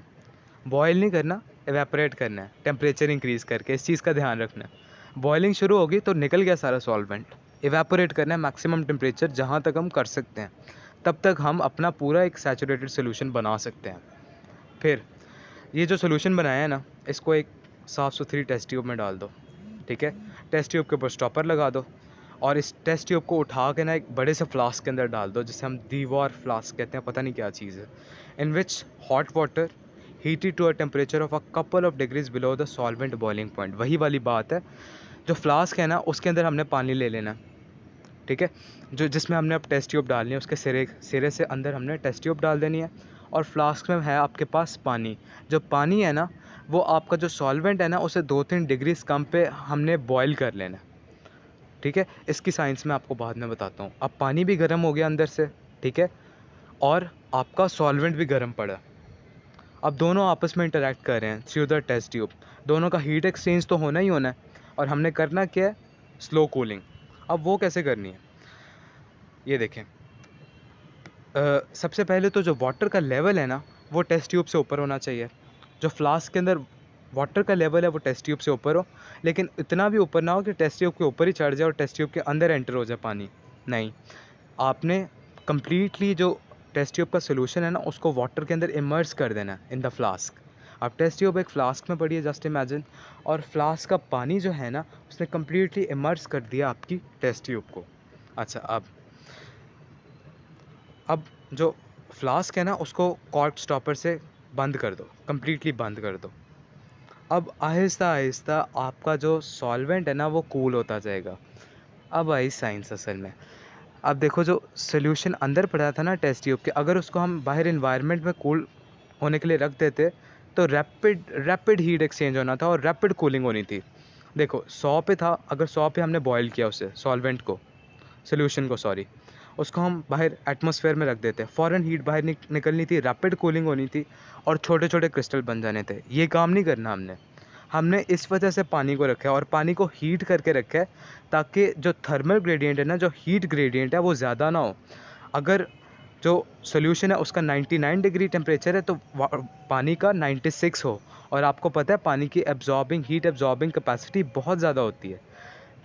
बॉयल नहीं करना, एवेपोरेट करना है टेम्परेचर इंक्रीज़ करके। इस चीज़ का ध्यान रखना है। बॉइलिंग शुरू होगी तो निकल गया सारा सॉल्वेंट, एवेपोरेट करना है मैक्सिमम टेम्परेचर जहाँ तक हम कर सकते हैं, तब तक हम अपना पूरा एक सैचुरेटेड सोल्यूशन बना सकते हैं। फिर ये जो सोल्यूशन बनाया है ना, इसको एक साफ़ सुथरी टेस्ट ट्यूब में डाल दो, ठीक है। टेस्ट ट्यूब के ऊपर स्टॉपर लगा दो और इस टेस्ट ट्यूब को उठा के ना एक बड़े से फ्लास्क के अंदर डाल दो, जिसे हम दीवार फ्लास्क कहते हैं, पता नहीं क्या चीज़ है। In which hot water heated to a temperature of a couple of degrees below the solvent boiling point. वही वाली बात है, जो फ्लास्क है ना उसके अंदर हमने पानी ले लेना, ठीक है। जो जिसमें हमने अब टेस्ट ट्यूब डालनी है, उसके सिरे से अंदर हमने टेस्ट ट्यूब डाल देनी है। और फ्लास्क में है आपके पास पानी। जो पानी है ना, वो आपका जो सॉल्वेंट है ना, उसे 2-3 डिग्री कम पे हमने बॉयल कर लेना, ठीक है। इसकी साइंस मैं आपको बाद में बताता हूँ। अब पानी भी गर्म हो गया अंदर से, ठीक है, और आपका सॉल्वेंट भी गर्म पड़ा। अब दोनों आपस में इंटरेक्ट कर रहे हैं थ्रू द टेस्ट ट्यूब। दोनों का हीट एक्सचेंज तो होना ही होना है, और हमने करना क्या है? Slow cooling. अब वो कैसे करनी है, ये देखें। सबसे पहले तो जो वाटर का लेवल है ना, वो टेस्ट ट्यूब से ऊपर होना चाहिए। जो फ्लास्क के अंदर वाटर का लेवल है वो टेस्ट ट्यूब से ऊपर हो, लेकिन इतना भी ऊपर ना हो कि टेस्ट ट्यूब के ऊपर ही चढ़ जाए और टेस्ट ट्यूब के अंदर एंटर हो जाए पानी। नहीं, आपने कम्प्लीटली जो टेस्ट ट्यूब का सोल्यूशन है ना, उसको वाटर के अंदर इमर्स कर देना इन द फ्लास्क। अब टेस्ट ट्यूब एक फ्लास्क में पड़ी है, जस्ट इमेजिन, और फ्लास्क का पानी जो है ना, उसने कम्प्लीटली इमर्स कर दिया आपकी टेस्ट ट्यूब को। अच्छा, अब जो फ्लास्क है ना, उसको कॉर्क स्टॉपर से बंद कर दो, कम्प्लीटली बंद कर दो। अब आहिस्ता आहिस्ता आपका जो सॉल्वेंट है ना, वो कूल होता जाएगा। अब आई साइंस असल में। अब देखो, जो सोल्यूशन अंदर पड़ा था ना टेस्ट ट्यूब के, अगर उसको हम बाहर इन्वायरमेंट में कूल होने के लिए रख देते तो रैपिड हीट एक्सचेंज होना था और रैपिड कूलिंग होनी थी। देखो 100 पे था, अगर 100 पे हमने बॉयल किया उसे, सॉल्वेंट को, सोल्यूशन को सॉरी, उसको हम बाहर एटमॉस्फेयर में रख देते, फ़ौरन हीट बाहर निकलनी थी, रैपिड कूलिंग होनी थी और छोटे छोटे क्रिस्टल बन जाने थे। ये काम नहीं करना हमने। हमने इस वजह से पानी को रखा है और पानी को हीट करके रखा है, ताकि जो थर्मल ग्रेडियंट है ना, जो हीट ग्रेडियंट है, वो ज़्यादा ना हो। अगर जो सोल्यूशन है उसका 99 डिग्री टेम्परेचर है तो पानी का 96 हो। और आपको पता है पानी की हीट एब्जॉर्बिंग कैपेसिटी बहुत ज़्यादा होती है।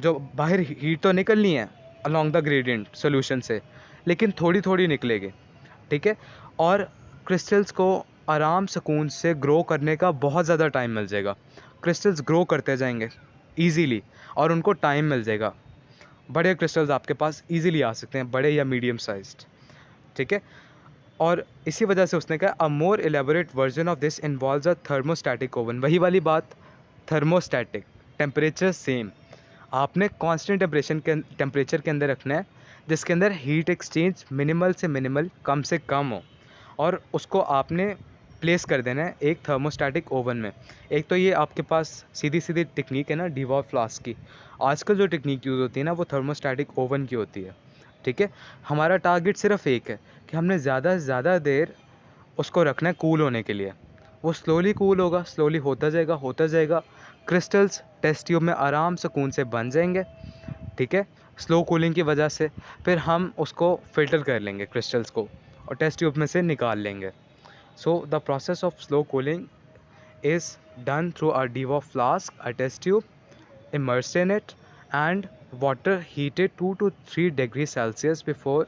जो बाहर हीट तो निकलनी है अलॉन्ग द ग्रेडियंट सोल्यूशन से, लेकिन थोड़ी थोड़ी निकलेगी, ठीक है। और क्रिस्टल्स को आराम सुकून से ग्रो करने का बहुत ज़्यादा टाइम मिल जाएगा। क्रिस्टल्स ग्रो करते जाएंगे ईजीली, और उनको टाइम मिल जाएगा। बड़े क्रिस्टल्स आपके पास ईजिली आ सकते हैं, बड़े या मीडियम साइज्ड, ठीक है। और इसी वजह से उसने कहा a more elaborate version of this involves a thermostatic oven. वही वाली बात, थर्मोस्टैटिक, टेम्परेचर सेम, आपने कांस्टेंट टेम्परेचर के अंदर रखना है, जिसके अंदर हीट एक्सचेंज मिनिमल से मिनिमल, कम से कम हो, और उसको आपने प्लेस कर देना है एक थर्मोस्टैटिक ओवन में। एक तो ये आपके पास सीधी सीधी टेक्निक है ना डिवॉल्व फ्लास्क की। आजकल जो टेक्निक यूज़ होती है ना वो थर्मोस्टैटिक ओवन की होती है, ठीक है। हमारा टारगेट सिर्फ एक है कि हमने ज़्यादा से ज़्यादा देर उसको रखना है कूल होने के लिए। वो स्लोली कूल होगा, स्लोली होता जाएगा, क्रिस्टल्स टेस्ट ट्यूब में आराम सुकून से बन जाएंगे, ठीक है, स्लो कूलिंग की वजह से। फिर हम उसको फ़िल्टर कर लेंगे क्रिस्टल्स को, और टेस्ट ट्यूब में से निकाल लेंगे। So the process of slow cooling is done through a DeWalt flask, a test tube, immersed in it, and water heated 2 to 3 degrees Celsius before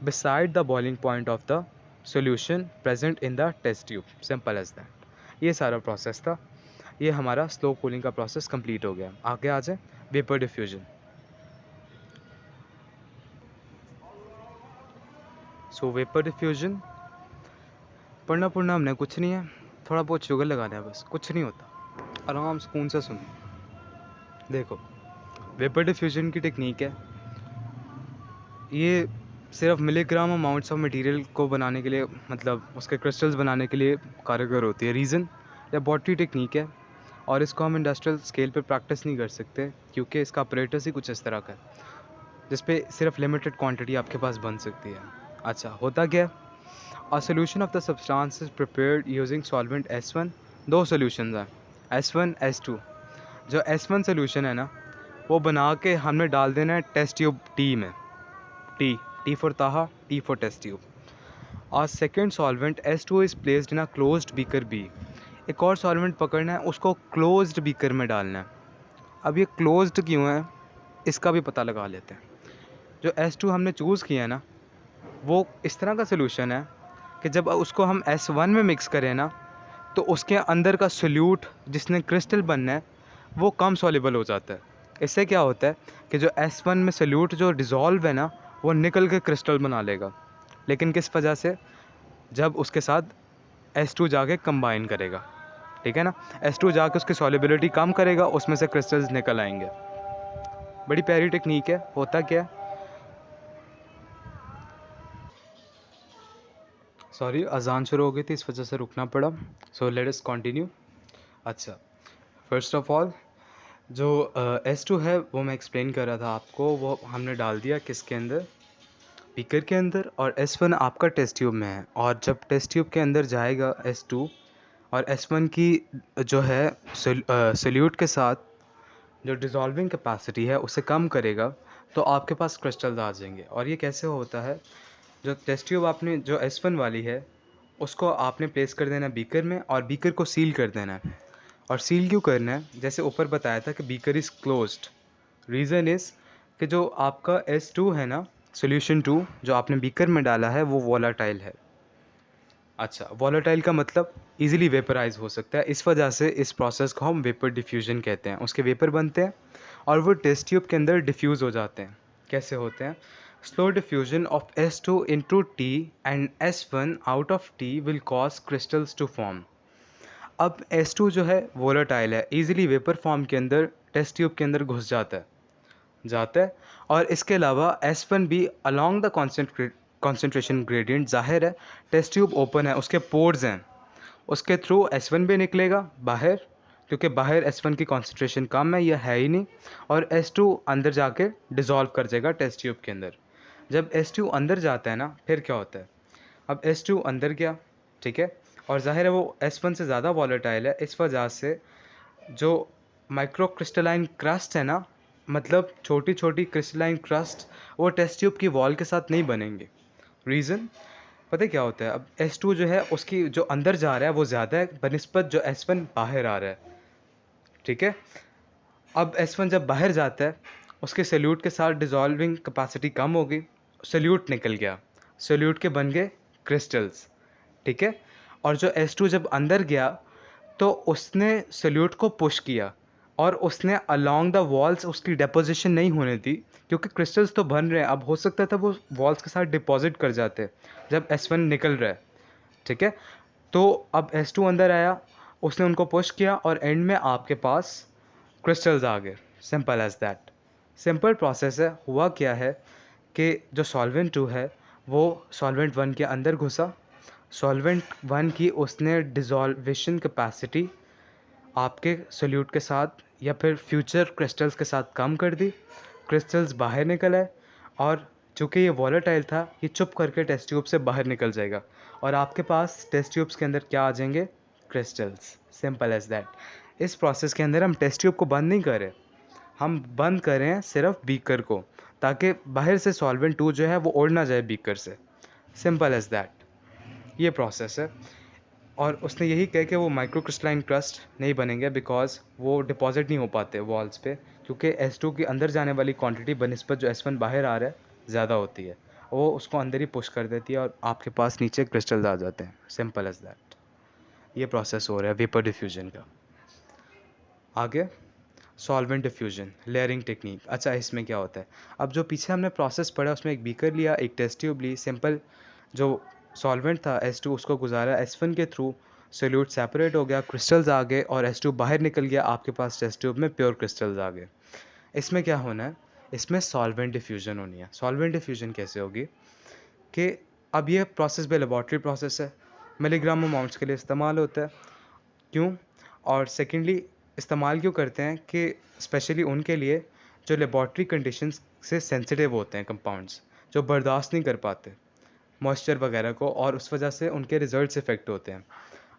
beside the boiling point of the solution present in the test tube. Simple as that. ये सारा प्रोसेस था, ये हमारा स्लो कूलिंग का प्रोसेस कंप्लीट हो गया। आगे आ जाए वेपर डिफ्यूजन। सो वेपर डिफ्यूजन पढ़ना पढ़ना हमने कुछ नहीं है, थोड़ा बहुत शुगर लगाना है बस, कुछ नहीं होता, आराम सुकून से सुनो। देखो, वेपर डिफ्यूजन की टेक्निक है, ये सिर्फ मिलीग्राम अमाउंट्स ऑफ मटेरियल को बनाने के लिए, मतलब उसके क्रिस्टल्स बनाने के लिए कारगर होती है। रीज़न, लेबॉरेटरी टेक्निक है, और इसको हम इंडस्ट्रियल स्केल पे प्रैक्टिस नहीं कर सकते, क्योंकि इसका ऑपरेटर्स ही कुछ इस तरह का है जिस पे सिर्फ लिमिटेड क्वांटिटी आपके पास बन सकती है। अच्छा, होता क्या है, A solution of the substance is prepared using solvent S1। दो सॉल्यूशंस हैं, S1 S2। जो S1 सॉल्यूशन है ना, वो बना के हमने डाल देना है टेस्ट ट्यूब T में, T फॉर ताहा, T फॉर टेस्ट ट्यूब। और second solvent S2 is placed in a closed beaker B। एक और सॉल्वेंट पकड़ना है, उसको क्लोज्ड बीकर में डालना है। अब ये क्लोज्ड क्यों है, इसका भी पता लगा लेते हैं। जो S2 हमने चूज़ किया है ना, वो इस तरह का सोल्यूशन है कि जब उसको हम S1 में मिक्स करें ना, तो उसके अंदर का सोल्यूट जिसने क्रिस्टल बनना है वो कम सॉल्युबल हो जाता है। इससे क्या होता है कि जो S1 में सोल्यूट जो डिज़ोल्व है ना, वो निकल के क्रिस्टल बना लेगा। लेकिन किस वजह से, जब उसके साथ S2 जाके कंबाइन करेगा, ठीक है ना, S2 जाके उसकी सॉल्युबिलिटी कम करेगा, उसमें से क्रिस्टल्स निकल आएंगे। बड़ी प्यारी टेक्निक है। होता क्या है, सॉरी अजान शुरू हो गई थी, इस वजह से रुकना पड़ा। सो लेट अस कंटिन्यू। अच्छा, फर्स्ट ऑफ ऑल जो S2 है वो मैं एक्सप्लेन कर रहा था आपको, वो हमने डाल दिया किसके अंदर, बीकर के अंदर, और S1 आपका टेस्ट ट्यूब में है। और जब टेस्ट ट्यूब के अंदर जाएगा S2, और S1 की जो है सोल्यूट के साथ जो डिज़ोल्विंग कैपेसिटी है उसे कम करेगा, तो आपके पास क्रिस्टल्स आ जाएंगे। और ये कैसे होता है, जो टेस्ट ट्यूब आपने जो S1 वाली है उसको आपने प्लेस कर देना है बीकर में, और बीकर को सील कर देना है। और सील क्यों करना है, जैसे ऊपर बताया था कि beaker is closed. Reason is कि जो आपका S2 है ना, सोल्यूशन 2 जो आपने बीकर में डाला है वो वोलाटाइल है। अच्छा, वोलाटाइल का मतलब इजीली वेपराइज हो सकता है, इस वजह से इस प्रोसेस को हम वेपर डिफ्यूजन कहते हैं। उसके वेपर बनते हैं और वो टेस्ट ट्यूब के अंदर डिफ्यूज़ हो जाते हैं। कैसे होते हैं, slow diffusion of S2 into T and S1 out of T will cause crystals to form. अब S2 जो है वोलाटाइल है, इजीली वेपर फॉर्म के अंदर टेस्ट ट्यूब के अंदर घुस जाता है। और इसके अलावा S1 भी अलॉन्ग द कॉन्सेंट्रेशन ग्रेडियंट, जाहिर है टेस्ट ट्यूब ओपन है, उसके पोर्स हैं, उसके थ्रू S1 भी निकलेगा बाहर, क्योंकि बाहर S1 की कॉन्सेंट्रेशन कम है, यह है ही नहीं, और S2 अंदर जाके डिज़ोल्व कर जाएगा टेस्ट ट्यूब के अंदर। जब S2 अंदर जाता है ना, फिर क्या होता है, अब S2 अंदर गया, ठीक है, और जाहिर है वो S1 से ज़्यादा वॉलेटाइल है, इस वजह से जो माइक्रो क्रिस्टलाइन क्रस्ट है ना, मतलब छोटी छोटी क्रिस्टलाइन क्रस्ट, वो टेस्ट ट्यूब की वॉल के साथ नहीं बनेंगे। रीज़न पता है क्या होता है, अब S2 जो है उसकी जो अंदर जा रहा है वो ज़्यादा है बनिस्बत जो S1 बाहर आ रहा है, ठीक है। अब S1 जब बाहर जाता है, उसके सल्यूट के साथ डिज़ोल्विंग कैपेसिटी कम हो गई, सल्यूट निकल गया, सल्यूट के बन गए क्रिस्टल्स, ठीक है। और जो S2 जब अंदर गया, तो उसने सोल्यूट को पुश किया और उसने अलोंग द वॉल्स उसकी डिपोजिशन नहीं होने दी, क्योंकि क्रिस्टल्स तो बन रहे हैं, अब हो सकता था वो वॉल्स के साथ डिपॉजिट कर जाते जब S1 निकल रहा है, ठीक है। तो अब S2 अंदर आया, उसने उनको पुश किया और एंड में आपके पास क्रिस्टल्स आ गए, simple as that. Simple process है। हुआ क्या है कि जो सॉल्वेंट 2 है वो सॉल्वेंट 1 के अंदर घुसा, सॉल्वेंट 1 की उसने डिज़ोल्वेशन कैपेसिटी आपके सोल्यूट के साथ या फिर फ्यूचर क्रिस्टल्स के साथ कम कर दी, क्रिस्टल्स बाहर निकल आए, और चूँकि ये वॉलेटाइल था ये चुप करके टेस्ट ट्यूब से बाहर निकल जाएगा और आपके पास टेस्ट ट्यूब्स के अंदर क्या आ जाएंगे, क्रिस्टल्स, सिंपल एज दैट। इस प्रोसेस के अंदर हम टेस्ट ट्यूब को बंद नहीं करें, हम बंद करें सिर्फ बीकर को, ताकि बाहर से सॉल्वेंट 2 जो है वो उड़ ना जाए बीकर से, सिंपल एज दैट। ये प्रोसेस है। और उसने यही कहा कि वो माइक्रो क्रिस्टलाइन क्रस्ट नहीं बनेंगे बिकॉज वो डिपॉजिट नहीं हो पाते वॉल्स पे, क्योंकि S2 के अंदर जाने वाली क्वांटिटी बनिस्बत जो S1 बाहर आ रहा है ज़्यादा होती है, वो उसको अंदर ही पुश कर देती है और आपके पास नीचे क्रिस्टल्स आ जाते हैं, सिंपल एज दैट। ये प्रोसेस हो रहा है वेपर डिफ्यूजन का। आगे सॉल्वेंट डिफ्यूजन लेयरिंग टेक्निक। अच्छा, इसमें क्या होता है, अब जो पीछे हमने प्रोसेस पढ़ा उसमें एक बीकर लिया, एक टेस्ट ट्यूब ली, सिंपल जो सॉल्वेंट था S2 उसको गुजारा S1 के थ्रू, सोल्यूट सेपरेट हो गया, क्रिस्टल्स आ गए और S2 बाहर निकल गया, आपके पास टेस्ट ट्यूब में प्योर क्रिस्टल्स आ गए। इसमें क्या होना है, इसमें सॉल्वेंट डिफ्यूजन होनी है। सॉल्वेंट डिफ्यूजन कैसे होगी कि अब ये प्रोसेस भी लेबॉर्ट्री प्रोसेस है, मिलीग्राम अमाउंट्स के लिए इस्तेमाल होता है। क्यों, और सेकेंडली इस्तेमाल क्यों करते हैं कि स्पेशली उनके लिए जो लेबॉर्ट्री कंडीशंस से सेंसिटिव होते हैं, कंपाउंड्स जो बर्दाश्त नहीं कर पाते मॉइस्चर वगैरह को, और उस वजह से उनके रिजल्ट्स इफेक्ट होते हैं।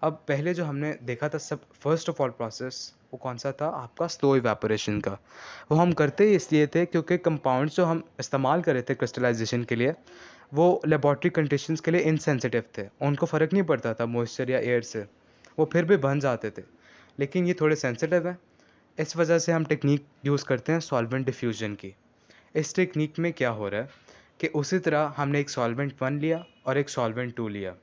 अब पहले जो हमने देखा था सब फर्स्ट ऑफ ऑल प्रोसेस वो कौन सा था, आपका स्लो इवेपोरेशन का। वो हम करते ही इसलिए थे क्योंकि कंपाउंड्स जो हम इस्तेमाल कर रहे थे क्रिस्टलाइजेशन के लिए वो लेबॉर्ट्री कंडीशंस के लिए इनसेंसिटिव थे, उनको फ़र्क नहीं पड़ता था मॉइस्चर या एयर से, वो फिर भी बन जाते थे। लेकिन ये थोड़े सेंसिटिव हैं, इस वजह से हम टेक्निक यूज़ करते हैं सॉल्वेंट डिफ्यूजन की। इस टेक्निक में क्या हो रहा है कि उसी तरह हमने एक सॉल्वेंट 1 लिया और एक सॉल्वेंट 2 लिया।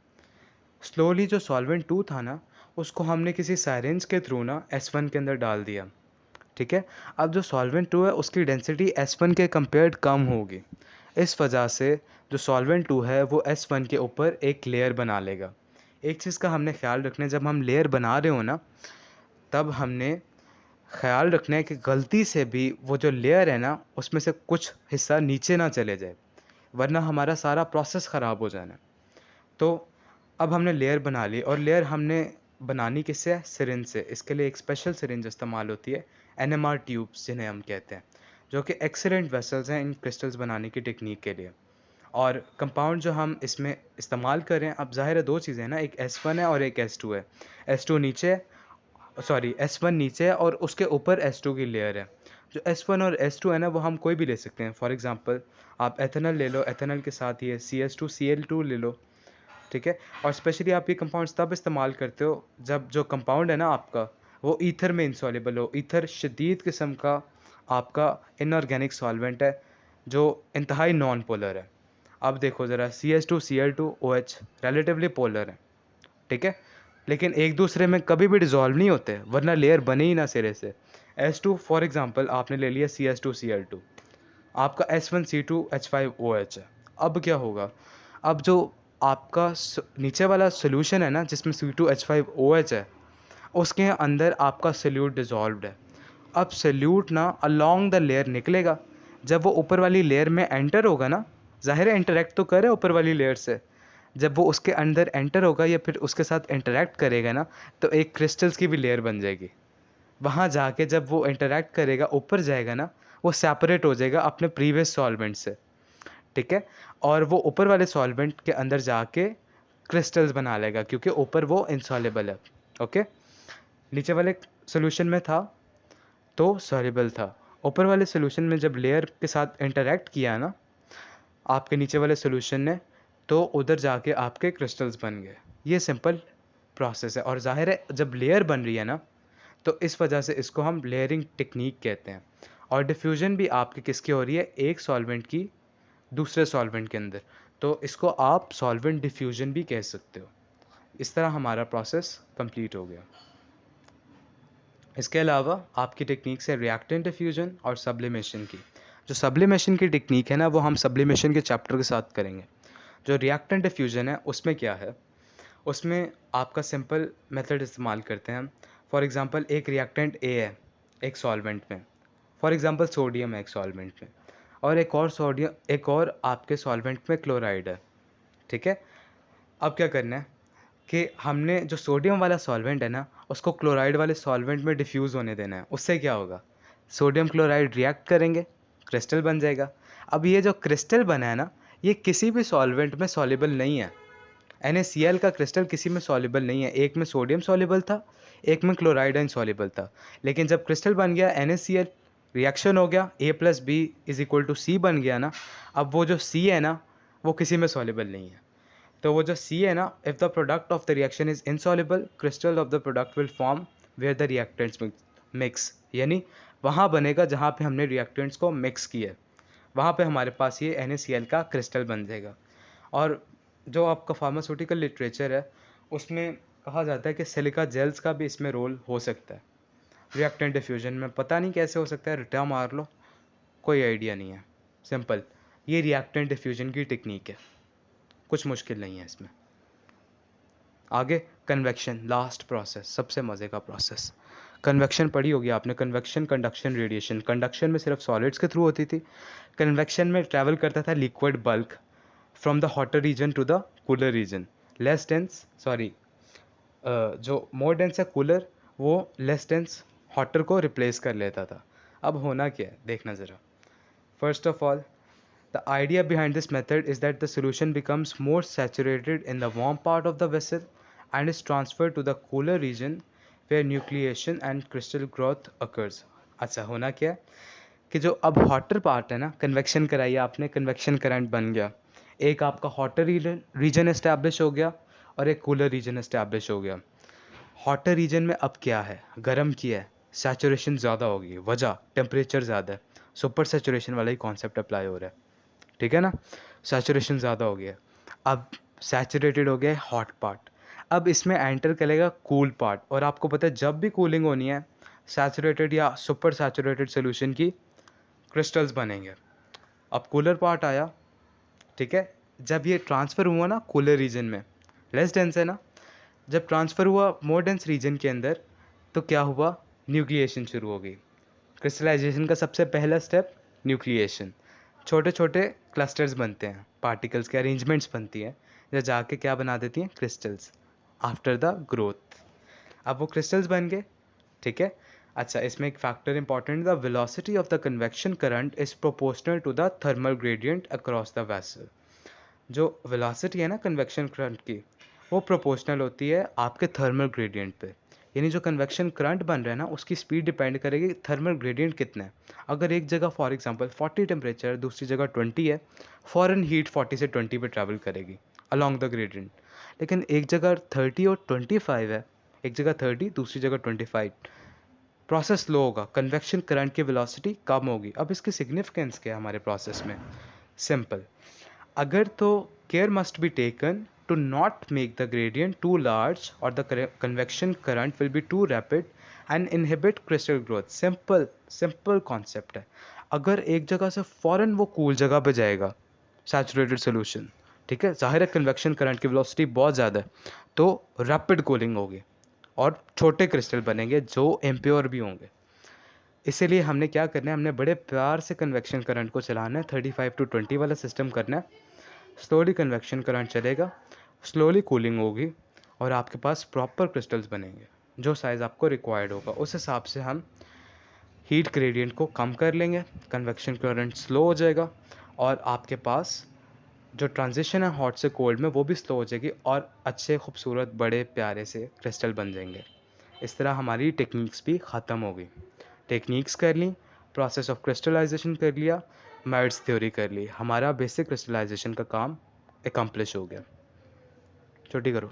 स्लोली जो सॉल्वेंट 2 था ना उसको हमने किसी साइरेंज के थ्रू ना S1 के अंदर डाल दिया, ठीक है। अब जो सॉल्वेंट 2 है उसकी डेंसिटी S1 के कंपेयर्ड कम होगी, इस वजह से जो सॉल्वेंट 2 है वो S1 के ऊपर एक लेयर बना लेगा। एक चीज़ का हमने ख्याल रखना है, जब हम लेयर बना रहे हो ना तब हमने ख्याल रखना है कि गलती से भी वो जो लेयर है ना उसमें से कुछ हिस्सा नीचे ना चले जाए, वरना हमारा सारा प्रोसेस ख़राब हो जाना है। तो अब हमने लेयर बना ली, और लेयर हमने बनानी किससे है, सिरिंज से। इसके लिए एक स्पेशल सिरिंज इस्तेमाल होती है, NMR ट्यूब्स जिन्हें हम कहते हैं, जो कि एक्सीलेंट वेसल्स हैं इन क्रिस्टल्स बनाने की टेक्निक के लिए। और कंपाउंड जो हम इसमें इस्तेमाल करें, अब ज़ाहिर है दो चीज़ें हैं ना, एक S1 है और एक S2 है। S2 नीचे, सॉरी S1 नीचे है और उसके ऊपर S2 की लेयर है। जो S1 और S2 है ना वो हम कोई भी ले सकते हैं, फॉर एग्जांपल आप एथेनॉल ले लो, एथेनॉल के साथ ये CH2Cl2 ले लो, ठीक है। और स्पेशली आप ये कंपाउंड्स तब इस्तेमाल करते हो जब जो कंपाउंड है ना आपका वो ईथर में इंसॉल्युबल हो। ईथर शदीद किस्म का आपका इनऑर्गेनिक सॉल्वेंट है जो इंतहाई नॉन पोलर है। अब देखो ज़रा CH2Cl2OH रिलेटिवली पोलर है, ठीक है, लेकिन एक दूसरे में कभी भी डिज़ोल्व नहीं होते, वरना लेयर बने ही ना सिरे से। S2 फॉर एग्जांपल आपने ले लिया CH2Cl2, आपका S1C2H5OH है। अब क्या होगा, अब जो आपका नीचे वाला सोल्यूशन है ना जिसमें C2H5OH है उसके अंदर आपका सोल्यूट डिज़ोल्व्ड है। अब सोल्यूट ना अलोंग द लेयर निकलेगा, जब वो ऊपर वाली लेयर में एंटर होगा ना, ज़ाहिर है इंटरेक्ट तो करे ऊपर वाली लेयर से, जब वो उसके अंदर एंटर होगा या फिर उसके साथ इंटरेक्ट करेगा ना तो एक क्रिस्टल्स की भी लेयर बन जाएगी। वहाँ जाके जब वो इंटरेक्ट करेगा ऊपर जाएगा ना वो सेपरेट हो जाएगा अपने प्रीवियस सॉल्वेंट से, ठीक है। और वो ऊपर वाले सॉल्वेंट के अंदर जाके क्रिस्टल्स बना लेगा क्योंकि ऊपर वो इंसॉल्युबल है, ओके। नीचे वाले सोल्यूशन में था तो सॉल्युबल था, ऊपर वाले सोल्यूशन में जब लेयर के साथ इंटरेक्ट किया ना आपके नीचे वाले सोल्यूशन ने, तो उधर जाके आपके क्रिस्टल्स बन गए। ये सिंपल प्रोसेस है, और जाहिर है जब लेयर बन रही है ना तो इस वजह से इसको हम लेयरिंग टेक्निक कहते हैं। और डिफ्यूजन भी आपकी किसकी हो रही है, एक सॉल्वेंट की दूसरे सॉल्वेंट के अंदर, तो इसको आप सॉल्वेंट डिफ्यूजन भी कह सकते हो। इस तरह हमारा प्रोसेस कंप्लीट हो गया। इसके अलावा आपकी टेक्निक्स है रिएक्टेंट डिफ्यूजन और सब्लिमेशन की। जो सब्लिमेशन की टेक्निक है ना, वो हम सब्लिमेशन के चैप्टर के साथ करेंगे। जो रिएक्टेंट डिफ्यूजन है उसमें क्या है, उसमें आपका सिंपल मेथड इस्तेमाल करते हैं। फॉर एग्जांपल एक रिएक्टेंट ए है एक सॉल्वेंट में, फॉर एग्जांपल सोडियम है एक सॉल्वेंट में, और एक और आपके सॉल्वेंट में क्लोराइड है, ठीक है। अब क्या करना है कि हमने जो सोडियम वाला सॉल्वेंट है ना, उसको क्लोराइड वाले सॉल्वेंट में डिफ्यूज़ होने देना है। उससे क्या होगा, सोडियम क्लोराइड रिएक्ट करेंगे, क्रिस्टल बन जाएगा। अब ये जो क्रिस्टल बना है ना, ये किसी भी सॉल्वेंट में सॉल्युबल नहीं है। NaCl का क्रिस्टल किसी में सॉल्युबल नहीं है। एक में सोडियम सॉल्युबल था, एक में क्लोराइड इनसॉल्युबल था। लेकिन जब क्रिस्टल बन गया NaCl, रिएक्शन हो गया, A+B=C बन गया ना, अब वो जो C है ना, वो किसी में सॉल्युबल नहीं है। तो वो जो C है ना, if the product of the reaction is insoluble, crystal of the product will form where the reactants mix, यानी वहाँ बनेगा जहाँ पे हमने रिएक्टेंट्स को मिक्स किया है, वहाँ पे हमारे पास ये NaCl का क्रिस्टल बन जाएगा। और जो आपका फार्मास्यूटिकल लिटरेचर है उसमें कहा जाता है कि सिलिका जेल्स का भी इसमें रोल हो सकता है रिएक्टेंट डिफ्यूजन में। पता नहीं कैसे हो सकता है, रिटा मार लो, कोई आइडिया नहीं है। सिंपल, ये रिएक्टेंट डिफ्यूजन की टेक्निक है, कुछ मुश्किल नहीं है इसमें। आगे कन्वेक्शन, लास्ट प्रोसेस, सबसे मज़े का प्रोसेस। कन्वेक्शन पढ़ी होगी आपने, कन्वेक्शन, कंडक्शन, रेडिएशन। कंडक्शन में सिर्फ सॉलिड्स के थ्रू होती थी, कन्वेक्शन में ट्रैवल करता था liquid bulk from the hotter region to the cooler region. Less dense, sorry, जो मोर डेंस है कूलर, वो लेस डेंस हॉटर को रिप्लेस कर लेता था। अब होना क्या है देखना ज़रा। First of all, the idea behind this method is that the solution becomes more saturated in the warm part of the vessel and is transferred to the cooler region where nucleation and crystal growth occurs। अच्छा, होना क्या है कि जो अब हॉटर पार्ट है ना, कन्वेक्शन कराई आपने, कन्वेक्शन करंट बन गया, एक आपका हॉटर रीजन एस्टैब्लिश हो गया और एक कूलर रीजन एस्टैब्लिश हो गया। हॉटर रीजन में अब क्या है, गर्म किया है, सैचुरेशन ज़्यादा होगी, वजह टेम्परेचर ज़्यादा है, सुपर सैचुरेशन वाला ही कॉन्सेप्ट अप्लाई हो रहा है, ठीक है ना। सैचुरेशन ज़्यादा हो गया, अब सैचुरेटेड हो गया हॉट पार्ट, अब इसमें एंटर करेगा कूल पार्ट। और आपको पता है जब भी कूलिंग होनी है, सैचुरेटेड या सुपर सैचुरेटेड सोल्यूशन की क्रिस्टल्स बनेंगे। अब कूलर पार्ट आया, ठीक है। जब ये ट्रांसफ़र हुआ ना कूलर रीजन में, लेस डेंस है ना, जब ट्रांसफ़र हुआ मोर डेंस रीजन के अंदर, तो क्या हुआ, न्यूक्लिएशन शुरू हो गई। क्रिस्टलाइजेशन का सबसे पहला स्टेप न्यूक्लिएशन। छोटे छोटे क्लस्टर्स बनते हैं, पार्टिकल्स के अरेंजमेंट्स बनती हैं, जो जाके क्या बना देती हैं, क्रिस्टल्स, आफ्टर द ग्रोथ। अब वो क्रिस्टल्स बन गए, ठीक है। अच्छा, इसमें एक factor important, the velocity of the convection current is proportional to the thermal gradient across the vessel. जो वेलोसिटी है ना कन्वेक्शन करंट की, वो प्रोपोर्शनल होती है आपके थर्मल ग्रेडियंट पे। यानी जो कन्वेक्शन करंट बन रहा है ना, उसकी स्पीड डिपेंड करेगी थर्मल ग्रेडियंट कितना है। अगर एक जगह फॉर एग्जांपल 40 टेम्परेचर, दूसरी जगह 20 है, फॉरन हीट 40 से 20 पे ट्रैवल करेगी अलॉन्ग द ग्रेडियंट। लेकिन एक जगह 30 और 25 है, एक जगह 30 दूसरी जगह 25, प्रोसेस स्लो होगा, कन्वेक्शन करंट की वेलोसिटी कम होगी। अब इसकी सिग्निफिकेंस क्या है हमारे प्रोसेस में, सिंपल, अगर तो care must be taken to not make the gradient too large or the convection current will be too rapid and inhibit crystal growth। Simple concept है। अगर एक जगह से फॉरन वो कूल जगह पे जाएगा सैचुरेटेड सोल्यूशन, ठीक है, जाहिर है कन्वेक्शन करंट की वेलोसिटी बहुत ज़्यादा है, तो रैपिड कूलिंग होगी और छोटे क्रिस्टल बनेंगे जो इम्प्योर भी होंगे। इसीलिए हमने क्या करना है, हमने बड़े प्यार से कन्वेक्शन करंट को चलाना है, 35 to 20 वाला सिस्टम करना है। स्लोली कन्वेक्शन करंट चलेगा, स्लोली कूलिंग होगी और आपके पास प्रॉपर क्रिस्टल्स बनेंगे जो साइज़ आपको रिक्वायर्ड होगा। उस हिसाब से हम हीट ग्रेडियंट को कम कर लेंगे, कन्वेक्शन करंट स्लो हो जाएगा और आपके पास जो ट्रांजिशन है हॉट से कोल्ड में वो भी स्लो हो जाएगी और अच्छे खूबसूरत बड़े प्यारे से क्रिस्टल बन जाएंगे। इस तरह हमारी टेक्निक्स भी ख़त्म हो गई। टेक्निक्स कर ली, प्रोसेस ऑफ क्रिस्टलाइजेशन कर लिया, मेरिट्स थ्योरी कर ली, हमारा बेसिक क्रिस्टलाइजेशन का काम एकम्प्लिश हो गया। छोटी करो।